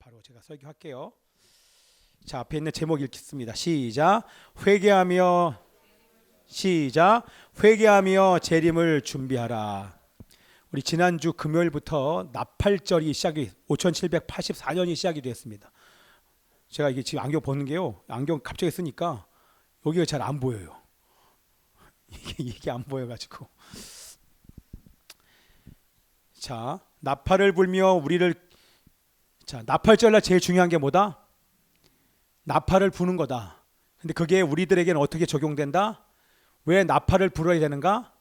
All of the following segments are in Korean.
바로 제가 설교할게요. 자, 앞에 있는 제목 읽겠습니다. 시작. 회개하며 회개하며 재림을 준비하라. 우리 지난주 금요일부터 나팔절이 시작이 5784년이 시작이 됐습니다. 제가 이게 지금 안경 벗는 게요. 안경 갑자기 쓰니까 여기가 잘 안 보여요. 이게 안 보여가지고. 자, 나팔을 불며 우리를 나팔절날 제일 중요한 게 뭐다? 나팔을 부는 거다. 근데 그게 우리들에게는 어떻게 적용된다? 왜 나팔을 불어야 되는가?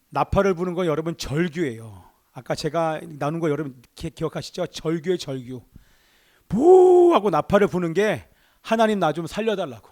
나팔을 부는 건 여러분 절규예요. 아까 제가 나눈 거 여러분 기억하시죠? 절규의 절규. 부 하고 나팔을 부는 게 하나님 나 좀 살려달라고.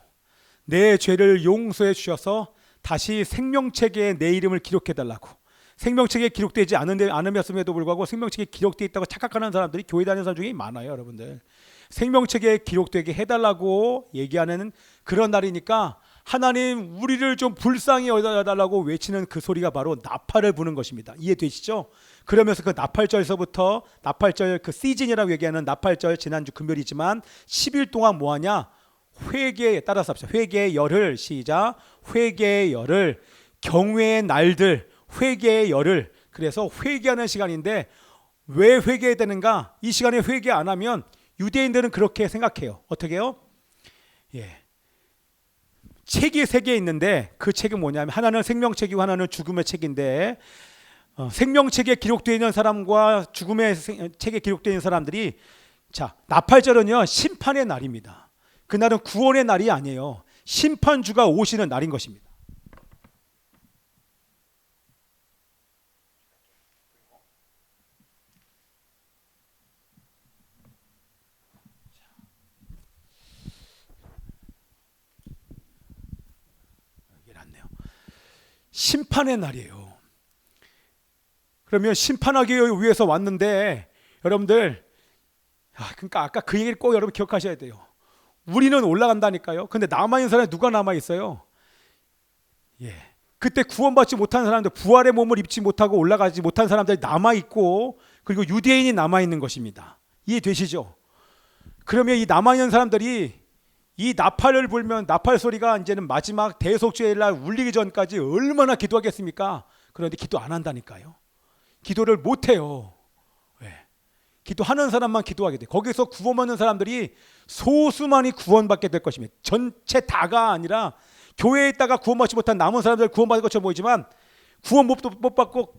내 죄를 용서해 주셔서 다시 생명책에 내 이름을 기록해 달라고. 생명책에 기록되지 않음에도 불구하고 생명책에 기록되어 있다고 착각하는 사람들이 교회 다니는 사람 중에 많아요, 여러분들. 생명책에 기록되게 해달라고 얘기하는 그런 날이니까 하나님 우리를 좀 불쌍히 여겨달라고 외치는 그 소리가 바로 나팔을 부는 것입니다. 이해되시죠? 그러면서 그 나팔절서부터 나팔절 그 시즌이라고 얘기하는 나팔절 지난주 금요일이지만 10일 동안 뭐하냐? 회개에 따라서 합시다. 회개의 열흘 시작. 회개의 열흘 경외의 날들 회개의 열흘. 그래서 회개하는 시간인데 왜 회개해야 되는가? 이 시간에 회개 안 하면 유대인들은 그렇게 생각해요. 어떻게 해요? 책이 세 개 있는데 그 책은 뭐냐면 하나는 생명책이고 하나는 죽음의 책인데 생명책에 기록되어 있는 사람과 죽음의 책에 기록되어 있는 사람들이 나팔절은요 심판의 날입니다. 그날은 구원의 날이 아니에요. 심판주가 오시는 날인 것입니다. 심판의 날이에요. 그러면 심판하기 위해서 왔는데 여러분들 그러니까 아까 그 얘기를 꼭 여러분 기억하셔야 돼요. 우리는 올라간다니까요. 근데 남아있는 사람이 누가 남아있어요? 그때 구원받지 못한 사람들, 부활의 몸을 입지 못하고 올라가지 못한 사람들이 남아있고 그리고 유대인이 남아있는 것입니다. 이해되시죠? 그러면 이 남아있는 사람들이 이 나팔을 불면 나팔 소리가 이제는 마지막 대속죄의 날 울리기 전까지 얼마나 기도하겠습니까? 그런데 기도 안 한다니까요. 기도를 못 해요. 기도하는 사람만 기도하게 돼. 거기서 구원받는 사람들이 소수만이 구원받게 될 것입니다. 전체 다가 아니라 교회에 있다가 구원받지 못한 남은 사람들 구원받을 것처럼 보이지만 구원 못 받고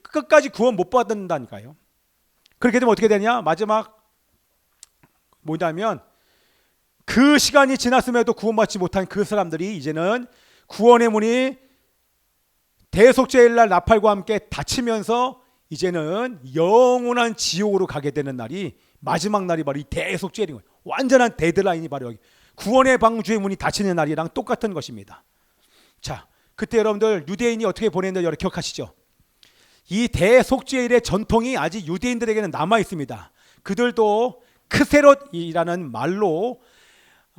끝까지 구원 못 받는다니까요. 그렇게 되면 어떻게 되냐? 마지막 뭐냐면 그 시간이 지났음에도 구원받지 못한 그 사람들이 이제는 구원의 문이 대속죄의 날 나팔과 함께 닫히면서 이제는 영원한 지옥으로 가게 되는 날이 마지막 날이 바로 이 대속죄인 거예요. 완전한 데드라인이 바로 여기 구원의 방주의 문이 닫히는 날이랑 똑같은 것입니다. 그때 여러분들 유대인이 어떻게 보냈는지 여러분 기억하시죠? 이 대속죄일의 전통이 아직 유대인들에게는 남아 있습니다. 그들도 크세롯이라는 말로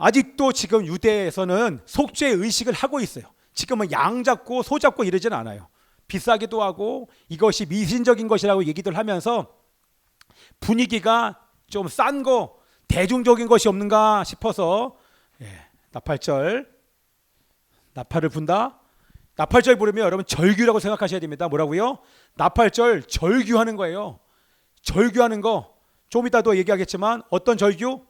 아직도 지금 유대에서는 속죄 의식을 하고 있어요. 지금은 양 잡고 소 잡고 이러지는 않아요. 비싸기도 하고 이것이 미신적인 것이라고 얘기들 하면서 분위기가 좀 싼 거 대중적인 것이 없는가 싶어서 나팔절 나팔을 분다. 나팔절 부르면 여러분 절규라고 생각하셔야 됩니다. 뭐라고요? 나팔절 절규하는 거예요. 절규하는 거 좀 이따도 얘기하겠지만 어떤 절규?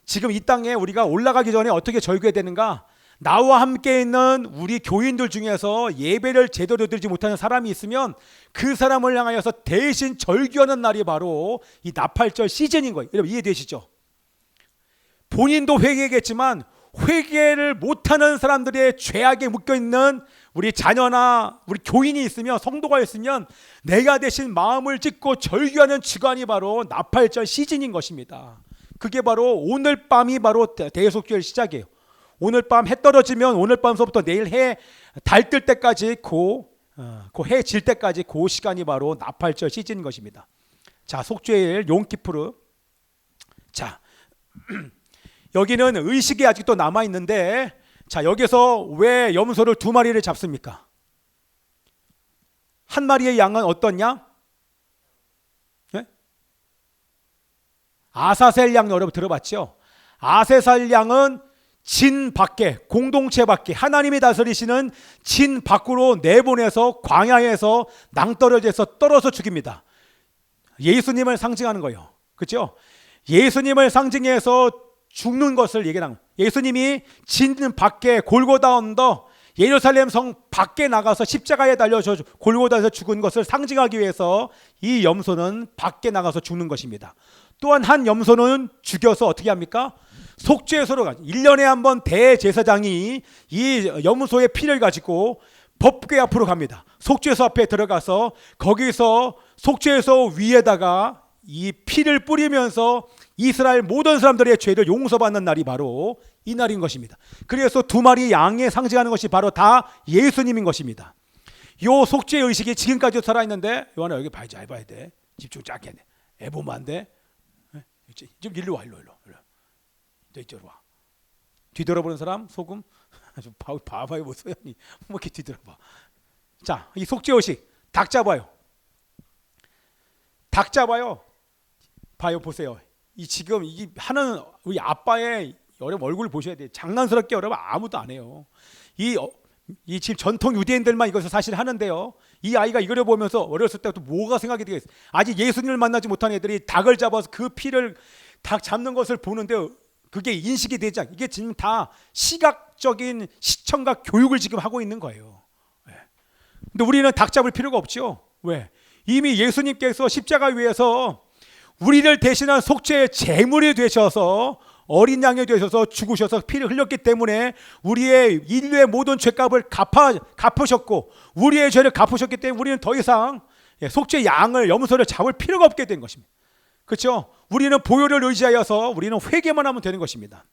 지금 이 땅에 우리가 올라가기 전에 어떻게 절규해야 되는가? 나와 함께 있는 우리 교인들 중에서 예배를 제대로 드리지 못하는 사람이 있으면 그 사람을 향하여서 대신 절규하는 날이 바로 이 나팔절 시즌인 거예요. 여러분 이해되시죠? 본인도 회개했겠지만 회개를 못하는 사람들의 죄악에 묶여있는 우리 자녀나 우리 교인이 있으면 성도가 있으면 내가 대신 마음을 찢고 절규하는 주간이 바로 나팔절 시즌인 것입니다. 그게 바로 오늘 밤이 바로 대속죄의 시작이에요. 오늘 밤 해 떨어지면 오늘 밤서부터 내일 해 달 뜰 때까지 해 질 때까지 그 시간이 바로 나팔절 시즌인 것입니다. 속죄일 용키푸르. 여기는 의식이 아직도 남아 있는데 여기서 왜 염소를 2마리를 잡습니까? 한 마리의 양은 어떤 양? 아사셀 양 여러분 들어봤죠? 아사셀 양은 진 밖에, 공동체 밖에, 하나님이 다스리시는 진 밖으로 내보내서 광야에서 낭떠러지에서 떨어져 죽입니다. 예수님을 상징하는 거예요. 그렇죠? 예수님을 상징해서 죽는 것을 얘기하는 거예요. 예수님이 진 밖에 골고다 언더, 예루살렘 성 밖에 나가서 십자가에 달려서 골고다에서 죽은 것을 상징하기 위해서 이 염소는 밖에 나가서 죽는 것입니다. 또한 한 염소는 죽여서 어떻게 합니까? 속죄소로 가죠. 1년에 한 번 대제사장이 이 염소의 피를 가지고 법궤 앞으로 갑니다. 속죄소 앞에 들어가서 거기서 속죄소 위에다가 이 피를 뿌리면서 이스라엘 모든 사람들의 죄를 용서받는 날이 바로 이 날인 것입니다. 그래서 두 마리 양에 상징하는 것이 바로 다 예수님인 것입니다. 이 속죄 의식이 지금까지도 살아있는데, 요한아 여기 봐야지, 잘 봐야 돼. 집중 쫙 해야 돼. 애 보면 안 돼. 좀 일로 와, 일로. 너 이쪽으로 와. 뒤돌아보는 사람 소금 좀 봐봐요. 뭐 소연이 뭐 이렇게 뒤돌아봐. 자, 이 속죄 의식 닭 잡아요. 닭 잡아요. 봐요, 보세요. 이 지금 이 하는 우리 아빠의 여러분 얼굴 보셔야 돼요. 장난스럽게 여러분 아무도 안 해요. 이 지금 전통 유대인들만 이것을 사실 하는데요. 이 아이가 이거를 보면서 어렸을 때부터 뭐가 생각이 되겠어요? 아직 예수님을 만나지 못한 애들이 닭을 잡아서 그 피를 닭 잡는 것을 보는데 그게 인식이 되지 않게, 이게 지금 다 시각적인 시청각 교육을 지금 하고 있는 거예요. 근데 우리는 닭 잡을 필요가 없죠. 왜? 이미 예수님께서 십자가 위에서 우리를 대신한 속죄의 제물이 되셔서 어린 양이 되셔서 죽으셔서 피를 흘렸기 때문에 우리의 인류의 모든 죄값을 갚으셨고 우리의 죄를 갚으셨기 때문에 우리는 더 이상 속죄 양을 염소를 잡을 필요가 없게 된 것입니다. 그렇죠? 우리는 보혈을 의지하여서 우리는 회개만 하면 되는 것입니다.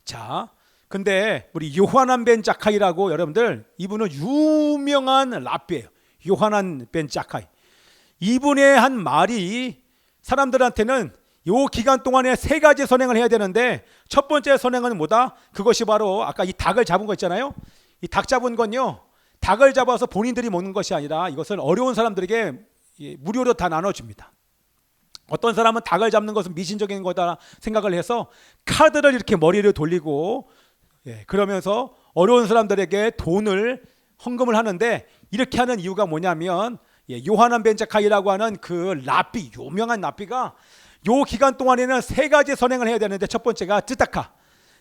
자, 근데 우리 요하난 벤 자카이라고 여러분들, 이분은 유명한 랍비예요. 요하난 벤 자카이. 이분의 한 말이 사람들한테는 요 기간 동안에 세 가지 선행을 해야 되는데, 첫 번째 선행은 뭐다? 그것이 바로 아까 이 닭을 잡은 거 있잖아요. 이 닭 잡은 건요, 닭을 잡아서 본인들이 먹는 것이 아니라 이것은 어려운 사람들에게 무료로 다 나눠줍니다. 어떤 사람은 닭을 잡는 것은 미신적인 거다 생각을 해서 카드를 이렇게 머리를 돌리고 그러면서 어려운 사람들에게 돈을 헌금을 하는데, 이렇게 하는 이유가 뭐냐면 요하난 벤 자카이라고 하는 그 랍비, 유명한 랍비가 요 기간 동안에는 세 가지 선행을 해야 되는데, 첫 번째가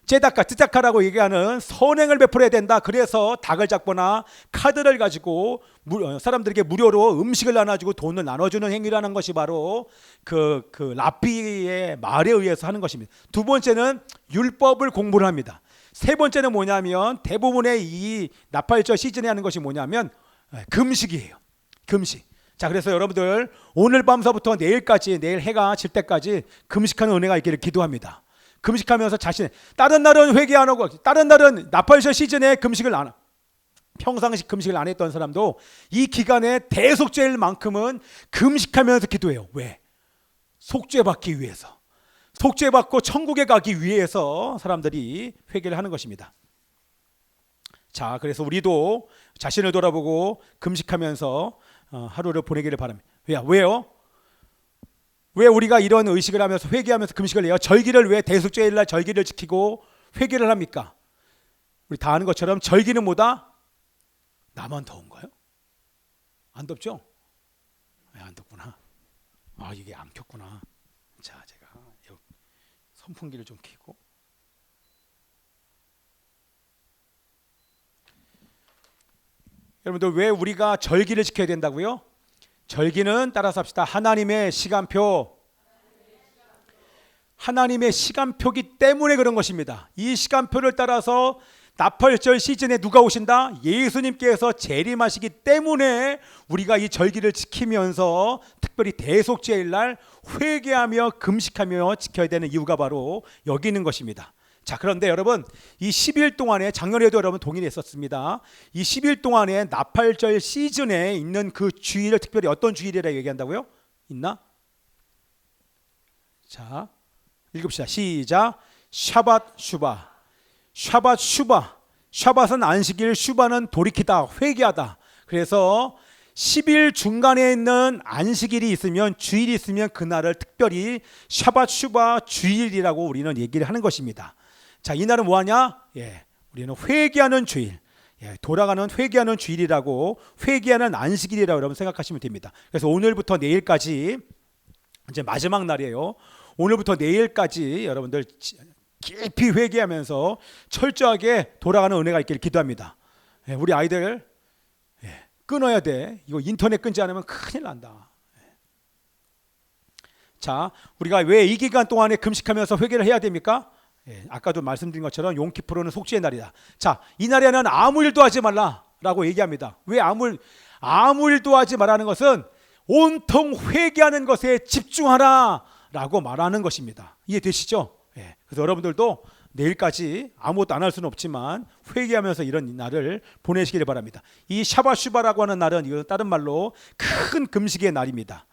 쯔다카라고 얘기하는 선행을 베풀어야 된다. 그래서 닭을 잡거나 카드를 가지고 사람들에게 무료로 음식을 나눠주고 돈을 나눠주는 행위라는 것이 바로 그 랍비의 말에 의해서 하는 것입니다. 두 번째는 율법을 공부를 합니다. 세 번째는 뭐냐면 대부분의 이 나팔절 시즌에 하는 것이 뭐냐면 금식이에요. 금식. 자, 그래서 여러분들 오늘 밤서부터 내일까지, 내일 해가 질 때까지 금식하는 은혜가 있기를 기도합니다. 금식하면서 다른 날은 회개 안 하고 다른 날은 나팔절 시즌에 금식을 안 하고 평상시 금식을 안 했던 사람도 이 기간에 대속죄일만큼은 금식하면서 기도해요. 왜? 속죄받기 위해서, 속죄받고 천국에 가기 위해서 사람들이 회개를 하는 것입니다. 자, 그래서 우리도 자신을 돌아보고 금식하면서 하루를 보내기를 바랍니다. 왜요? 왜 우리가 이런 의식을 하면서 회개하면서 금식을 해요? 절기를 왜 대속죄일날 절기를 지키고 회개를 합니까? 우리 다 아는 것처럼 절기는 뭐다? 나만 더운가요? 안 덥죠? 안 덥구나. 이게 안 켰구나. 자, 제가 선풍기를 좀 켜고. 여러분들, 왜 우리가 절기를 지켜야 된다고요? 절기는 따라서 합시다. 하나님의 시간표. 하나님의 시간표기 때문에 그런 것입니다. 이 시간표를 따라서 나팔절 시즌에 누가 오신다? 예수님께서 재림하시기 때문에 우리가 이 절기를 지키면서 특별히 대속죄일 날 회개하며 금식하며 지켜야 되는 이유가 바로 여기 있는 것입니다. 자, 그런데 여러분, 이 10일 동안에, 작년에도 여러분 동일했었습니다. 이 10일 동안에 나팔절 시즌에 있는 그 주일을 특별히 어떤 주일이라고 얘기한다고요? 있나? 자, 읽읍시다. 시작. 샤밧 슈바. 샤밧 슈바. 샤밧은 안식일, 슈바는 돌이키다, 회개하다. 그래서 10일 중간에 있는 안식일이 있으면, 주일이 있으면 그날을 특별히 샤밧 슈바 주일이라고 우리는 얘기를 하는 것입니다. 자, 이 날은 뭐하냐? 우리는 회개하는 주일, 돌아가는 회개하는 주일이라고, 회개하는 안식일이라고 여러분 생각하시면 됩니다. 그래서 오늘부터 내일까지 이제 마지막 날이에요. 오늘부터 내일까지 여러분들 깊이 회개하면서 철저하게 돌아가는 은혜가 있기를 기도합니다. 우리 아이들 끊어야 돼. 이거 인터넷 끊지 않으면 큰일 난다. 자, 우리가 왜 이 기간 동안에 금식하면서 회개를 해야 됩니까? 아까도 말씀드린 것처럼 용키푸르는 속죄의 날이다. 자, 이 날에는 아무 일도 하지 말라라고 얘기합니다. 왜 아무 일도 하지 말라는 것은 온통 회개하는 것에 집중하라라고 말하는 것입니다. 이해되시죠? 그래서 여러분들도 내일까지 아무것도 안 할 수는 없지만 회개하면서 이런 날을 보내시기를 바랍니다. 이 샤밧 슈바라고 하는 날은, 이건 다른 말로 큰 금식의 날입니다.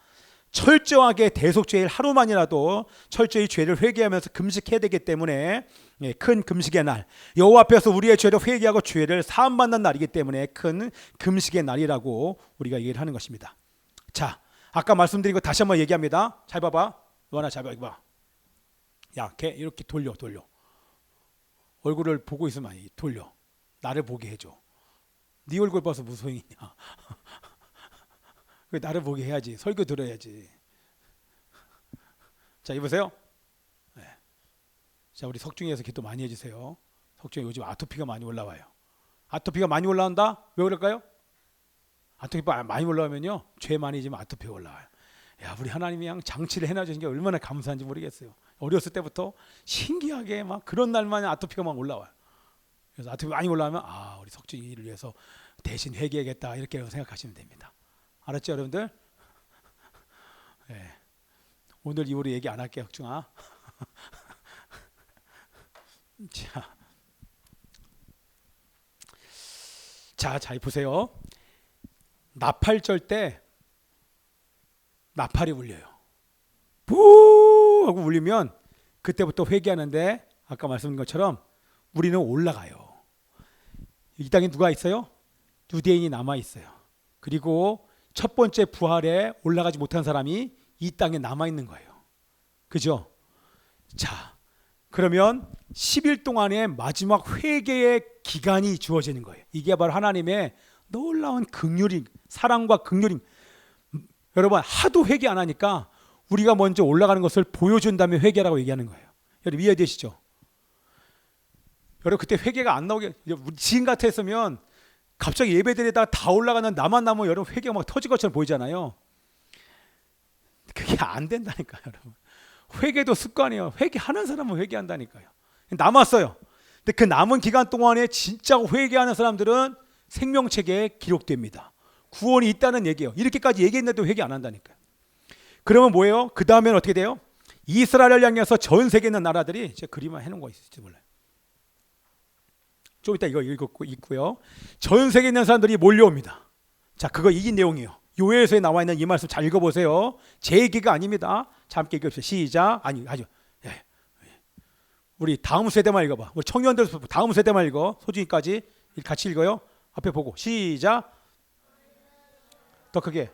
철저하게 대속죄일 하루만이라도 철저히 죄를 회개하면서 금식해야 되기 때문에 큰 금식의 날, 여호와 앞에서 우리의 죄를 회개하고 죄를 사함받는 날이기 때문에 큰 금식의 날이라고 우리가 얘기를 하는 것입니다. 자, 아까 말씀드린 거 다시 한번 얘기합니다. 잘 봐봐. 너하나 잘 봐. 야, 걔 이렇게 돌려. 얼굴을 보고 있으면 돌려. 나를 보게 해줘. 네 얼굴 봐서 무슨 소용이냐. 나를 보게 해야지. 설교 들어야지. 자, 이보세요. 자, 우리 석중에서 기도 많이 해주세요. 석중에 요즘 아토피가 많이 올라와요. 아토피가 많이 올라온다? 왜 그럴까요? 아토피가 많이 올라오면요, 죄 많이 지면 아토피가 올라와요. 야, 우리 하나님이 그냥 장치를 해놔주신 게 얼마나 감사한지 모르겠어요. 어렸을 때부터 신기하게 막 그런 날만 아토피가 막 올라와요. 그래서 아토피 많이 올라오면 우리 석중이를 위해서 대신 회개하겠다, 이렇게 생각하시면 됩니다. 알았죠, 여러분들? 오늘 이후로 얘기 안 할게요, 석중아. 자, 잘 보세요. 나팔절 때 나팔이 울려요. 부 하고 울리면 그때부터 회개하는데, 아까 말씀드린 것처럼 우리는 올라가요. 이 땅에 누가 있어요? 유대인이 남아 있어요. 그리고 첫 번째 부활에 올라가지 못한 사람이 이 땅에 남아 있는 거예요. 그죠? 자, 그러면 10일 동안의 마지막 회개의 기간이 주어지는 거예요. 이게 바로 하나님의 놀라운 긍휼이, 사랑과 긍휼이. 여러분, 하도 회개 안 하니까 우리가 먼저 올라가는 것을 보여준 다음에 회개라고 얘기하는 거예요. 여러분, 이해되시죠? 여러분, 그때 회개가 안 나오게, 지금 같았으면 갑자기 예배드리다가 다 올라가는 나만 남으면 여러분 회개가 막 터질 것처럼 보이잖아요. 그게 안 된다니까요, 여러분. 회개도 습관이에요. 회개하는 사람은 회개한다니까요. 남았어요. 근데 그 남은 기간 동안에 진짜 회개하는 사람들은 생명책에 기록됩니다. 구원이 있다는 얘기예요. 이렇게까지 얘기했는데도 회개 안 한다니까요. 그러면 뭐예요? 그 다음에는 어떻게 돼요? 이스라엘을 향해서 전 세계에 있는 나라들이, 제가 그림을 해놓은 거 있을지 몰라요. 좀 이따 이거 읽고 있고요. 전 세계에 있는 사람들이 몰려옵니다. 자, 그거 이긴 내용이에요. 요엘서에 나와 있는 이 말씀 잘 읽어보세요. 제 얘기가 아닙니다. 자, 함께 읽읍시다. 시작. 우리 다음 세대만 읽어봐. 우리 청년들 다음 세대만 읽어. 소중이까지 같이 읽어요. 앞에 보고 시작. 더 크게.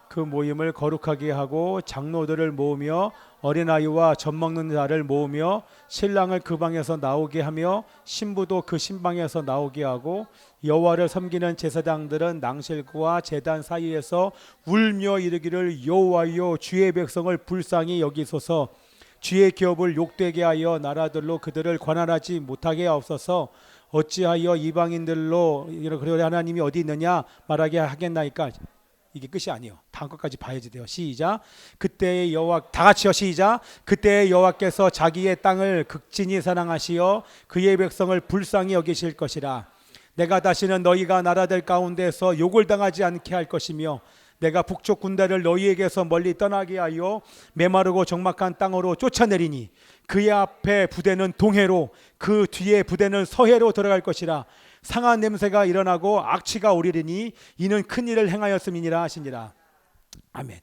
그 모임을 거룩하게 하고 장로들을 모으며 어린아이와 젖 먹는 자를 모으며 신랑을 그 방에서 나오게 하며 신부도 그 신방에서 나오게 하고 여호와를 섬기는 제사장들은 낭실과 제단 사이에서 울며 이르기를 여호와여 주의 백성을 불쌍히 여기소서 주의 기업을 욕되게 하여 나라들로 그들을 관할하지 못하게 하옵소서 어찌하여 이방인들로 그러려 하나님이 어디 있느냐 말하게 하겠나이까. 이게 끝이 아니에요. 다음 것까지 봐야지 돼요. 시작. 그때의 여호와, 다 같이요. 시작. 그때의 여호와께서 자기의 땅을 극진히 사랑하시어 그의 백성을 불쌍히 여기실 것이라. 내가 다시는 너희가 나라들 가운데서 욕을 당하지 않게 할 것이며 내가 북쪽 군대를 너희에게서 멀리 떠나게 하여 메마르고 적막한 땅으로 쫓아내리니 그의 앞에 부대는 동해로 그 뒤에 부대는 서해로 들어갈 것이라. 상한 냄새가 일어나고 악취가 오리리니 이는 큰 일을 행하였음이니라 하시니라. 아멘.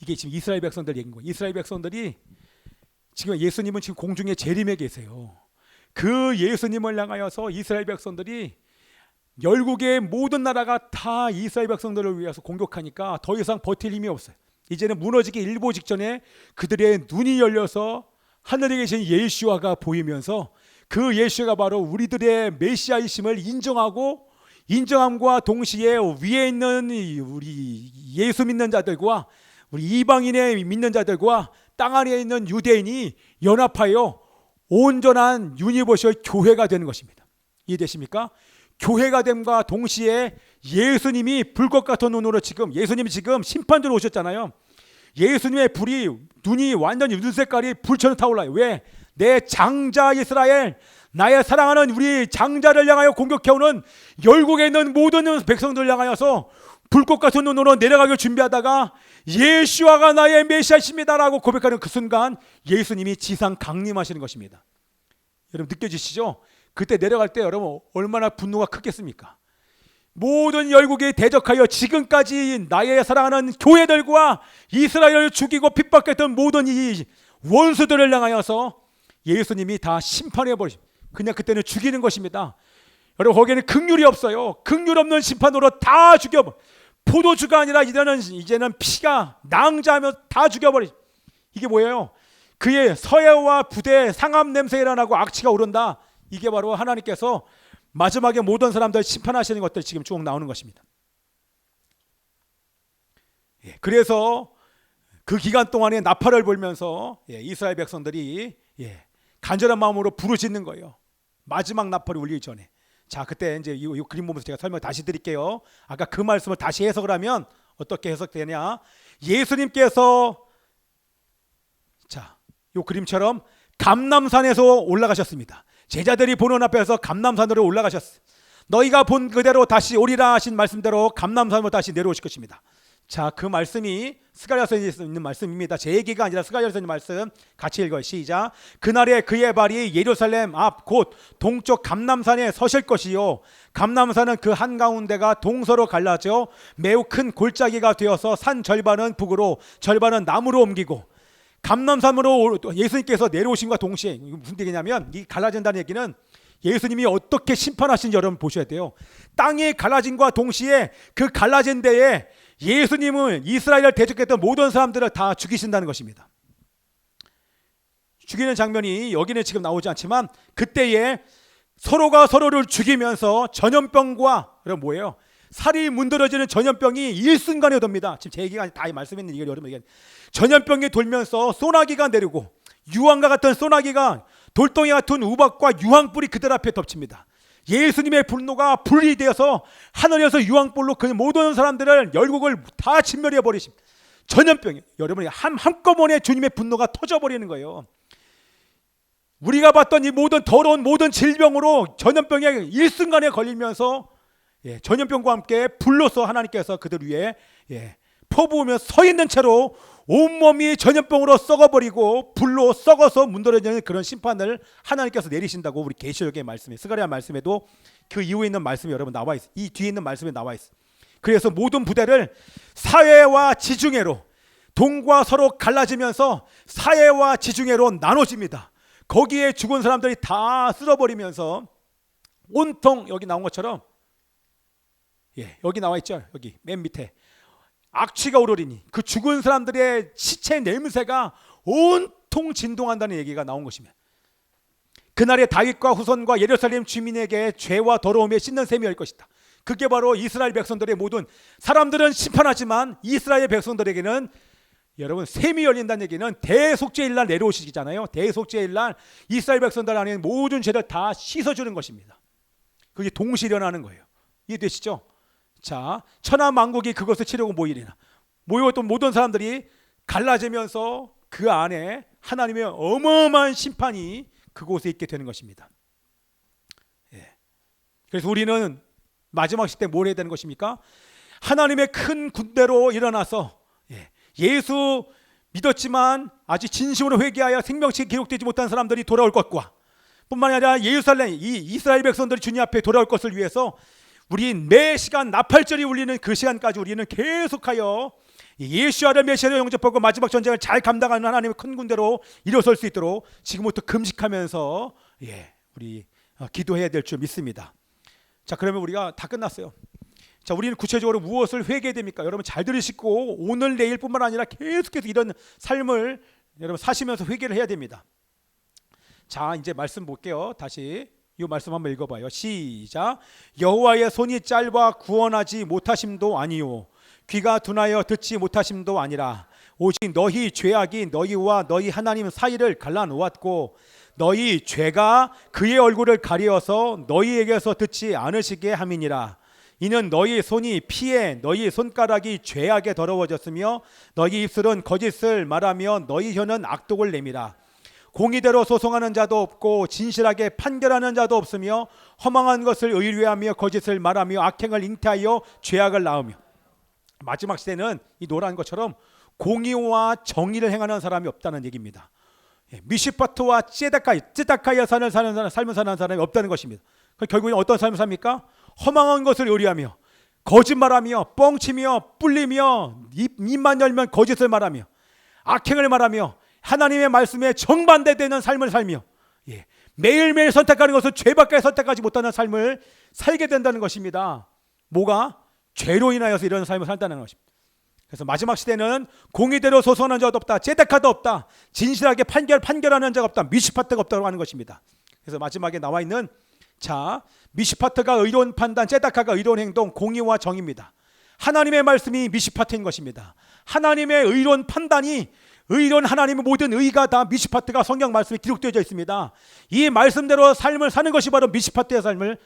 이게 지금 이스라엘 백성들 얘기인 거예요. 이스라엘 백성들이 지금 예수님은 지금 공중에 재림에 계세요. 그 예수님을 향하여서 이스라엘 백성들이 열국의 모든 나라가 다 이스라엘 백성들을 위해서 공격하니까 더 이상 버틸 힘이 없어요. 이제는 무너지기 일보 직전에 그들의 눈이 열려서 하늘에 계신 예수아가 보이면서 그 예수가 바로 우리들의 메시아이심을 인정함과 동시에 위에 있는 우리 예수 믿는 자들과 우리 이방인의 믿는 자들과 땅 안에 있는 유대인이 연합하여 온전한 유니버셜 교회가 되는 것입니다. 이해되십니까? 교회가 됨과 동시에 예수님이 불꽃 같은 눈으로 예수님이 지금 심판대로 오셨잖아요. 예수님의 눈이 완전히 눈 색깔이 불처럼 타올라요. 왜? 내 장자 이스라엘, 나의 사랑하는 우리 장자를 향하여 공격해오는 열국에 있는 모든 백성들을 향하여서 불꽃 같은 눈으로 내려가길 준비하다가 예수아가 나의 메시아십니다라고 고백하는 그 순간 예수님이 지상 강림하시는 것입니다. 여러분 느껴지시죠? 그때 내려갈 때 여러분 얼마나 분노가 크겠습니까? 모든 열국이 대적하여 지금까지 나의 사랑하는 교회들과 이스라엘을 죽이고 핍박했던 모든 이 원수들을 향하여서 예수님이 다 심판해 버리십니다. 그냥 그때는 죽이는 것입니다. 여러분 거기에는 긍휼이 없어요. 긍휼 없는 심판으로 다 죽여버려. 포도주가 아니라 이제는 피가 낭자하며 다 죽여버리. 이게 뭐예요? 그의 서해와 부대 상함 냄새가 일어나고 악취가 오른다. 이게 바로 하나님께서 마지막에 모든 사람들 심판하시는 것들 지금 쭉 나오는 것입니다. 그래서 그 기간 동안에 나팔을 불면서 이스라엘 백성들이 간절한 마음으로 부르짖는 거예요. 마지막 나팔이 울리기 전에. 자, 그때 이제 이 그림 보면서 제가 설명 다시 드릴게요. 아까 그 말씀을 다시 해석을 하면 어떻게 해석되냐? 예수님께서 자, 이 그림처럼 감람산에서 올라가셨습니다. 제자들이 보는 앞에서 감람산으로 올라가셨어요. 너희가 본 그대로 다시 오리라 하신 말씀대로 감람산으로 다시 내려오실 것입니다. 자, 그 말씀이 스가랴서에 있는 말씀입니다. 제 얘기가 아니라 스가랴서에 있는 말씀 같이 읽어요. 시작. 그날에 그의 발이 예루살렘 앞 곧 동쪽 감람산에 서실 것이요 감람산은 그 한가운데가 동서로 갈라져 매우 큰 골짜기가 되어서 산 절반은 북으로 절반은 남으로 옮기고 감람산으로 예수님께서 내려오심과 동시에 무슨 얘기냐면 이 갈라진다는 얘기는 예수님이 어떻게 심판하신지 여러분 보셔야 돼요. 땅이 갈라짐과 동시에 그 갈라진 데에 예수님은 이스라엘을 대적했던 모든 사람들을 다 죽이신다는 것입니다. 죽이는 장면이 여기는 지금 나오지 않지만 그때에 서로가 서로를 죽이면서 전염병과 여러분 뭐예요? 살이 문드러지는 전염병이 일순간에 돕니다. 지금 제 얘기가 다 말씀했는데 이걸 여러분 얘기하는 전염병이 돌면서 소나기가 내리고 유황과 같은 소나기가 돌덩이 같은 우박과 유황불이 그들 앞에 덮칩니다. 예수님의 분노가 불이 되어서 하늘에서 유황불로 그 모든 사람들을 열국을 다 진멸해 버리십니다. 전염병이 여러분이 한꺼번에 주님의 분노가 터져버리는 거예요. 우리가 봤던 이 모든 더러운 모든 질병으로 전염병에 일순간에 걸리면서 전염병과 함께 불로서 하나님께서 그들 위에 퍼부으며 서 있는 채로 온몸이 전염병으로 썩어버리고 불로 썩어서 문드러지는 그런 심판을 하나님께서 내리신다고 우리 계시록의 말씀에 스가랴 말씀에도 그 이후에 있는 말씀이 여러분 나와 있어요. 이 뒤에 있는 말씀에 나와 있어요. 그래서 모든 부대를 사해와 지중해로 동과 서로 갈라지면서 사해와 지중해로 나눠집니다. 거기에 죽은 사람들이 다 쓸어버리면서 온통 여기 나온 것처럼 여기 나와 있죠. 여기 맨 밑에 악취가 오르리니 그 죽은 사람들의 시체 냄새가 온통 진동한다는 얘기가 나온 것입니다. 그날에 다윗과 후손과 예루살렘 주민에게 죄와 더러움에 씻는 셈이 열 것이다. 그게 바로 이스라엘 백성들의 모든 사람들은 심판하지만 이스라엘 백성들에게는 여러분 셈이 열린다는 얘기는 대속죄일날 내려오시잖아요. 대속죄일날 이스라엘 백성들 안에 모든 죄를 다 씻어주는 것입니다. 그게 동시에 일어나는 거예요. 이해되시죠? 자, 천하 만국이 그것을 치려고 모였던 모든 사람들이 갈라지면서 그 안에 하나님의 어마어마한 심판이 그곳에 있게 되는 것입니다. 그래서 우리는 마지막 시대 뭘 해야 되는 것입니까? 하나님의 큰 군대로 일어나서 예수 믿었지만 아직 진심으로 회개하여 생명책이 기록되지 못한 사람들이 돌아올 것과 뿐만 아니라 예루살렘 이 이스라엘 백성들이 주님 앞에 돌아올 것을 위해서 우리 매 시간 나팔절이 울리는 그 시간까지 우리는 계속하여 예수아를 메시아로 영접하고 마지막 전쟁을 잘 감당하는 하나님의 큰 군대로 일어설 수 있도록 지금부터 금식하면서 우리 기도해야 될 줄 믿습니다. 자, 그러면 우리가 다 끝났어요. 자, 우리는 구체적으로 무엇을 회개해야 됩니까? 여러분 잘 들으시고 오늘 내일뿐만 아니라 계속해서 이런 삶을 여러분 사시면서 회개를 해야 됩니다. 자, 이제 말씀 볼게요. 다시 이 말씀 한번 읽어봐요. 시작. 여호와의 손이 짧아 구원하지 못하심도 아니요 귀가 둔하여 듣지 못하심도 아니라 오직 너희 죄악이 너희와 너희 하나님 사이를 갈라놓았고 너희 죄가 그의 얼굴을 가리어서 너희에게서 듣지 않으시게 함이니라. 이는 너희 손이 피해 너희 손가락이 죄악에 더러워졌으며 너희 입술은 거짓을 말하며 너희 혀는 악독을 내밀어 공의대로 소송하는 자도 없고 진실하게 판결하는 자도 없으며 허망한 것을 의뢰하며 거짓을 말하며 악행을 잉태하여 죄악을 낳으며. 마지막 시대는 이 노란 것처럼 공의와 정의를 행하는 사람이 없다는 얘기입니다. 미시파트와 쯔다카야 삶을 사는 사람이 없다는 것입니다. 결국엔 어떤 삶을 삽니까? 허망한 것을 의뢰하며 거짓말하며 뻥치며 뿔리며 입만 열면 거짓을 말하며 악행을 말하며 하나님의 말씀에 정반대되는 삶을 살며 매일매일 선택하는 것을 죄밖에 선택하지 못하는 삶을 살게 된다는 것입니다. 뭐가? 죄로 인하여서 이런 삶을 산다는 것입니다. 그래서 마지막 시대는 공의대로 소송하는 자도 없다, 제데카도 없다, 진실하게 판결하는 자가 없다, 미시파트가 없다고 하는 것입니다. 그래서 마지막에 나와 있는 자, 미시파트가 의로운 판단, 제데카가 의로운 행동, 공의와 정의입니다. 하나님의 말씀이 미시파트인 것입니다. 하나님의 의로운 판단이 의로운 하나님의 모든 의가 다 미시파트가 성경 말씀에 기록되어 있습니다. 이 말씀대로 삶을 사는 것이 바로 미시파트의 삶을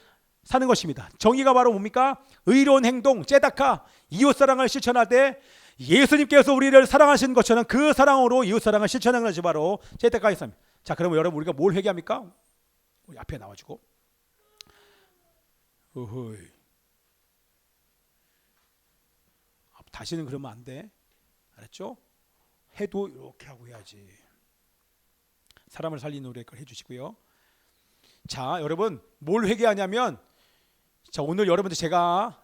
사는 것입니다. 정의가 바로 뭡니까? 의로운 행동, 제다카, 이웃사랑을 실천하되 예수님께서 우리를 사랑하신 것처럼 그 사랑으로 이웃사랑을 실천하는 것이 바로 제다카의 삶입니다. 자, 그러면 여러분 우리가 뭘 회개합니까? 우리 앞에 나와주고 어허이. 다시는 그러면 안 돼. 알았죠? 해도 이렇게 하고 해야지. 사람을 살리는 노래 걸 해주시고요. 자, 여러분 뭘 회개하냐면, 자, 오늘 여러분들 제가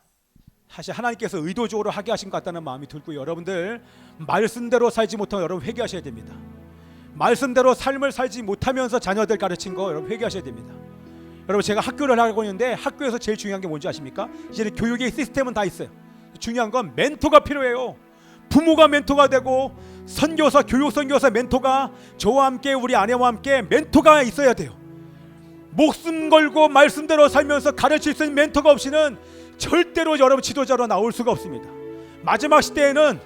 사실 하나님께서 의도적으로 하게 하신 것 같다는 마음이 들고, 여러분들 말씀대로 살지 못하면 여러분 회개하셔야 됩니다. 말씀대로 삶을 살지 못하면서 자녀들 가르친 거 여러분 회개하셔야 됩니다. 여러분 제가 학교를 하고 있는데 학교에서 제일 중요한 게 뭔지 아십니까? 이제 교육의 시스템은 다 있어요. 중요한 건 멘토가 필요해요. 부모가 멘토가 되고 선교사, 교육 선교사 멘토가, 저와 함께 우리 아내와 함께 멘토가 있어야 돼요. 목숨 걸고 말씀대로 살면서 가르칠 수 있는 멘토가 없이는 절대로 여러분 지도자로 나올 수가 없습니다. 마지막 시대에는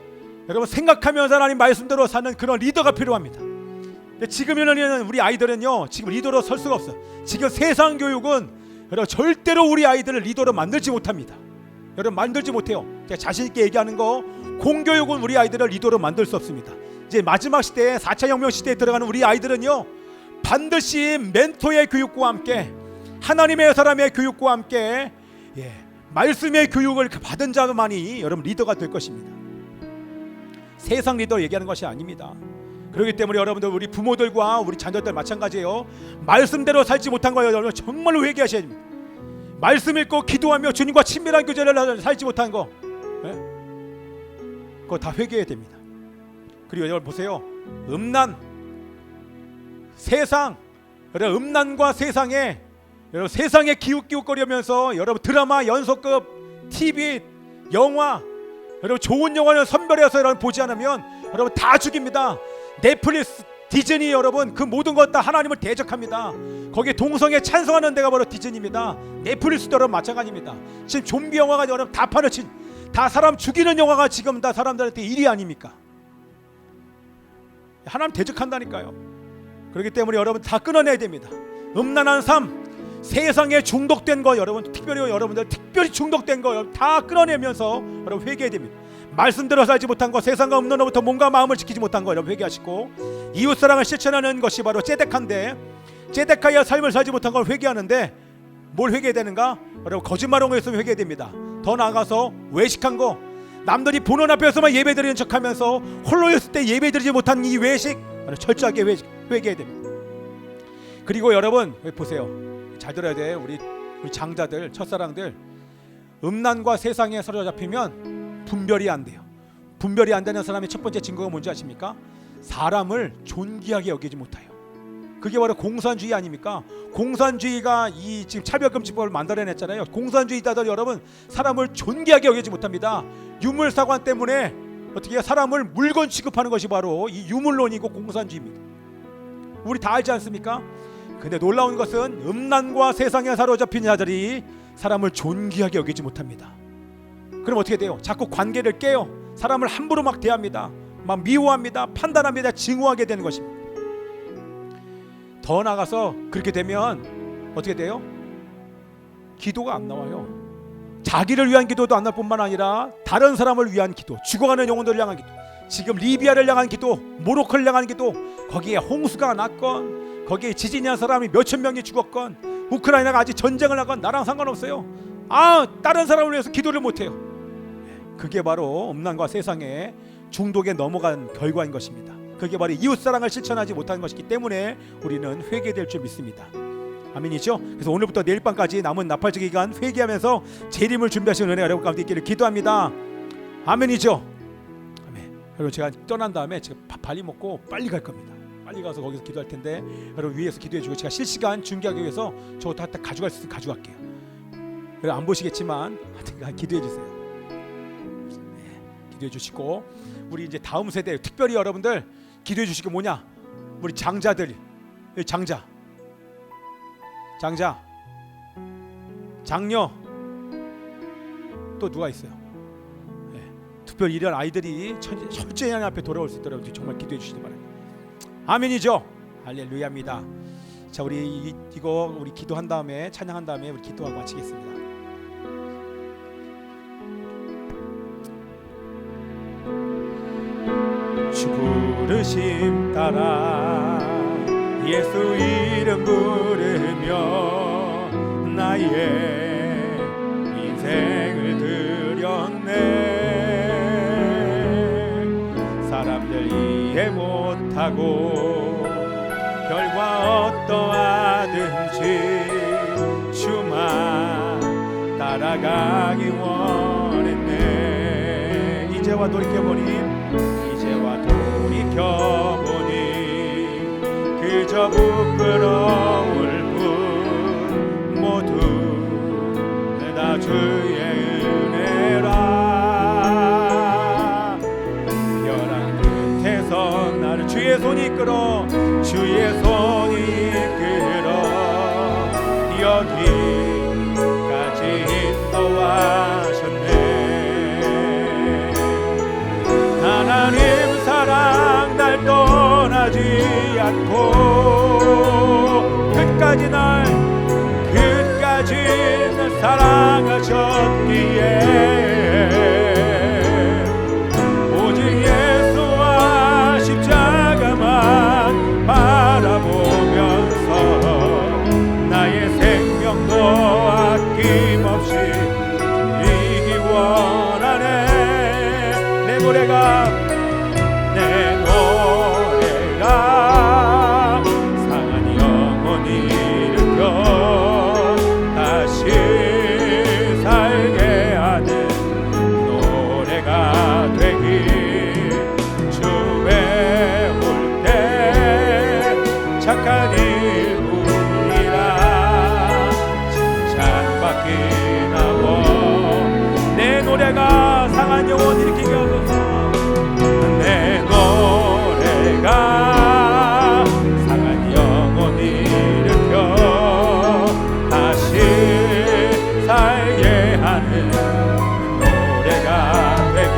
여러분 생각하면서 하나님 말씀대로 사는 그런 리더가 필요합니다. 지금에는 우리 아이들은요, 지금 리더로 설 수가 없어요. 지금 세상 교육은 여러분 절대로 우리 아이들을 리더로 만들지 못합니다. 여러분 만들지 못해요. 제가 자신 있게 얘기하는 거, 공교육은 우리 아이들을 리더로 만들 수 없습니다. 이제 마지막 시대에 4차 혁명 시대에 들어가는 우리 아이들은요, 반드시 멘토의 교육과 함께 하나님의 사람의 교육과 함께 말씀의 교육을 받은 자만이 여러분 리더가 될 것입니다. 세상 리더 얘기하는 것이 아닙니다. 그렇기 때문에 여러분들, 우리 부모들과 우리 자녀들 마찬가지예요. 말씀대로 살지 못한 거 여러분 정말로 회개하셔야 됩니다. 말씀 읽고 기도하며 주님과 친밀한 교제를 살지 못한 거, 그거 다 회개해야 됩니다. 그리고 여러분 보세요. 세상, 여러분 음란과 세상에, 여러분 세상에 기웃기웃거리면서 여러분 드라마, 연속극, TV, 영화, 여러분 좋은 영화는 선별해서 여러분 보지 않으면 여러분 다 죽입니다. 넷플릭스, 디즈니, 여러분 그 모든 것 다 하나님을 대적합니다. 거기에 동성애 찬성하는 데가 바로 디즈니입니다. 넷플릭스도 여러분 마찬가지입니다. 지금 좀비 영화가 여러분 다 파놓친, 다 사람 죽이는 영화가 지금 다 사람들한테 일이 아닙니까? 하나님 대적한다니까요. 그렇기 때문에 여러분 다 끊어내야 됩니다. 음란한 삶, 세상에 중독된 거, 여러분 특별히 여러분들 특별히 중독된 거 여러분 다 끊어내면서 여러분 회개해야 됩니다. 말씀대로 살지 못한 거, 세상과 음란으로부터 몸과 마음을 지키지 못한 거 여러분 회개하시고, 이웃사랑을 실천하는 것이 바로 제데카인데, 제데카의 삶을 살지 못한 걸 회개하는데 뭘 회개해야 되는가? 여러분 거짓말한 거 있으면 회개해야 됩니다. 더 나아가서 외식한 거, 남들이 보는 앞에서만 예배드리는 척하면서 홀로 있을 때 예배드리지 못한 이 외식 철저하게 회개해야 됩니다. 그리고 여러분 보세요. 잘 들어야 돼. 우리 장자들, 첫사랑들, 음란과 세상에 사로잡히면 분별이 안 돼요. 분별이 안 되는 사람의 첫 번째 증거가 뭔지 아십니까? 사람을 존귀하게 여기지 못해요. 그게 바로 공산주의 아닙니까? 공산주의가 이 지금 차별금지법을 만들어냈잖아요. 공산주의자들 여러분, 사람을 존귀하게 여기지 못합니다. 유물사관 때문에 어떻게 사람을 물건 취급하는 것이 바로 이 유물론이고 공산주의입니다. 우리 다 알지 않습니까? 근데 놀라운 것은 음란과 세상에 사로잡힌 자들이 사람을 존귀하게 여기지 못합니다. 그럼 어떻게 돼요? 자꾸 관계를 깨요. 사람을 함부로 막 대합니다. 막 미워합니다. 판단합니다. 증오하게 되는 것입니다. 더 나아가서 그렇게 되면 어떻게 돼요? 기도가 안 나와요. 자기를 위한 기도도 안 날 뿐만 아니라 다른 사람을 위한 기도, 죽어가는 영혼들을 향한 기도, 지금 리비아를 향한 기도, 모로코를 향한 기도, 거기에 홍수가 났건, 거기에 지진이 난 사람이 몇천 명이 죽었건, 우크라이나가 아직 전쟁을 하건 나랑 상관없어요. 다른 사람을 위해서 기도를 못해요. 그게 바로 음란과 세상에 중독에 넘어간 결과인 것입니다. 그게 바로 이웃사랑을 실천하지 못하는 것이기 때문에 우리는 회개될 줄 믿습니다. 아멘이죠? 그래서 오늘부터 내일 밤까지 남은 나팔절 기간 회개하면서 재림을 준비하시는 은혜가 여러분 가운데 있기를 기도합니다. 아멘이죠? 아멘. 여러분, 제가 떠난 다음에 제가 밥 빨리 먹고 빨리 갈 겁니다. 빨리 가서 거기서 기도할 텐데 여러분 위에서 기도해주고, 제가 실시간 중계하기 위해서 저거 다 가져갈 수 있으면 가져갈게요. 여러분 안 보시겠지만 하여튼 기도해주세요. 네, 기도해주시고, 우리 이제 다음 세대, 특별히 여러분들 기도해주시고 뭐냐, 우리 장자들, 장자, 장녀, 또 누가 있어요? 네, 특별히 이런 아이들이 철저히 하나님 앞에 돌아올 수 있도록 정말 기도해 주시기 바랍니다. 아멘이죠? 할렐루야입니다. 자, 우리 이거 우리 기도한 다음에, 찬양한 다음에 우리 기도하고 마치겠습니다. 주 부르심 따라 예수 이름 부르며 나의 인생을 드렸네. 사람들 이해 못하고 결과 어떠하든지 주만 따라가기 원했네. 이제와 돌이켜보니 그저 부끄러울 뿐 모두 다 주의 은혜라. 벼랑 끝에서 나를 주의 손이 이끌어, 주의 손이 이끌어 여기까지 인도하셨네. 하나님 사랑 날 떠나지 않고 끝까지 날 사랑하셨기에 오직 예수와 십자가만 바라보면서 나의 생명도 아낌없이 드리기 원하네. 내 노래가 상한 영혼이 일으켜 다시 살게 하는 노래가 되길. 주 배울 때 착한 일뿐이라 칭찬받기 나워. 내 노래가 상한 영혼 일으키게 하소서. 내 노래가 상한 영혼이 일으켜 다시 살게 하는 노래가 되길.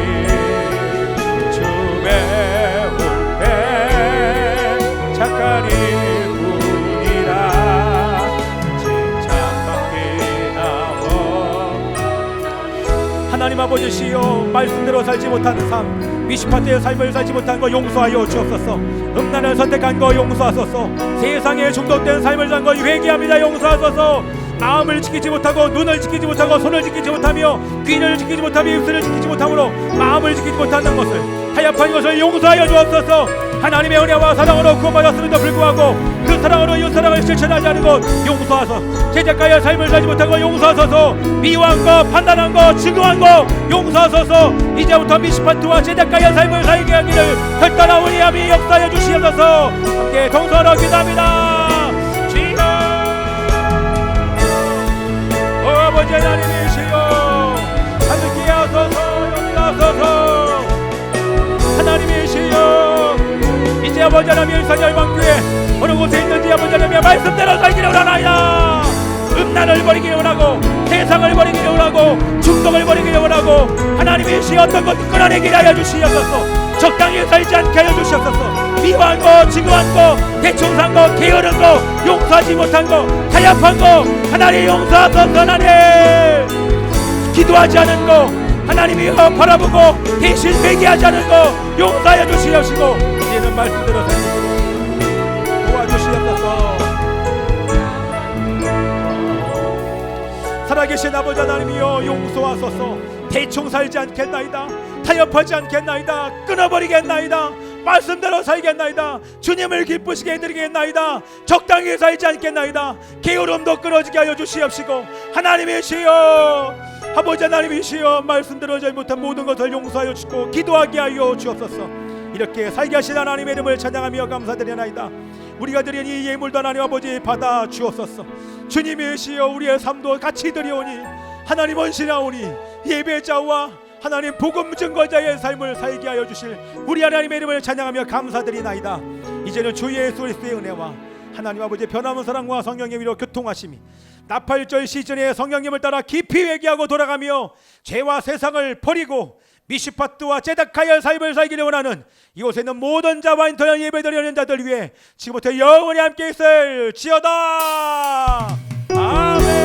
주 배울 때 착한 일뿐이라 칭찬받기 나워. 하나님 아버지시여, 말씀대로 살지 못하는 삶, 미시파트의 삶을 살지 못한 거 용서하여 주옵소서. 음란을 선택한 거 용서하소서. 세상에 중독된 삶을 산 거 회개합니다. 용서하소서. 마음을 지키지 못하고, 눈을 지키지 못하고, 손을 지키지 못하며, 귀를 지키지 못하며, 입술을 지키지 못함으로 마음을 지키지 못하는 것을, 타협한 것을 용서하여 주옵소서. 하나님의 은혜와 사랑으로 구원받았음에도 불구하고 그 사랑으로 이웃 사랑을 실천하지 않은 것 용서하소서. 제작가의 삶을 살지 못한 것 용서하소서. 미워한 것, 판단한 것, 증오한 것 용서하소서. 이제부터 미시파트와 제작가의 삶을 살게 하기를 결단하오니 아미 역사해 주시옵소서. 함께 동서로 기도합니다. 아버지 하나님 일산 열방교회 어느 곳에 있는지 아버지 하나님의 말씀대로 살기를 원하나이다. 음란을 버리기를 원하고 세상을 버리기를 원하고 중독을 버리기를 원하고 하나님의 시 어떤 것 끊어내기를 하여 주시옵소서. 적당히 살지 않게 하여 주시옵소서. 미워한 거, 지구한 거, 대충 산 거, 게으른 거, 용서하지 못한 거, 타협한 거 하나님 용서하소서. 하나님 기도하지 않은 거 하나님이 바라보고 대신 회개하지 않은 거 용서하여 주시옵시고 이제는 말씀대로 살기로 도와주시옵소서. 살아계신 아버지 하나님이여 용서하소서. 대충 살지 않겠나이다. 타협하지 않겠나이다. 끊어버리겠나이다. 말씀대로 살겠나이다. 주님을 기쁘시게 해드리겠나이다. 적당히 살지 않겠나이다. 게으름도 끊어지게 하여 주시옵시고 하나님이시여 아버지 하나님이시여 말씀대로 잘못한 모든 것을 용서하여 주시고 기도하게 하여 주옵소서. 이렇게 살게 하신 하나님의 이름을 찬양하며 감사드리나이다. 우리가 드린 이 예물도 하나님 아버지 받아 주옵소서. 주님이시여 우리의 삶도 같이 드리오니 하나님 원신하오니 예배자와 하나님 복음 증거자의 삶을 살게 하여 주실 우리 하나님의 이름을 찬양하며 감사드리나이다. 이제는 주 예수 그리스도의 은혜와 하나님 아버지 변함없는 사랑과 성령의 위로 교통하심이 나팔절 시즌에 성령님을 따라 깊이 회개하고 돌아가며 죄와 세상을 버리고 미시파트와 제닥하여 삶을 살기를 원하는 이곳에 있는 모든 자와 인터넷 예배드리는 자들 위해 지금부터 영원히 함께 있을 지어다. 아멘.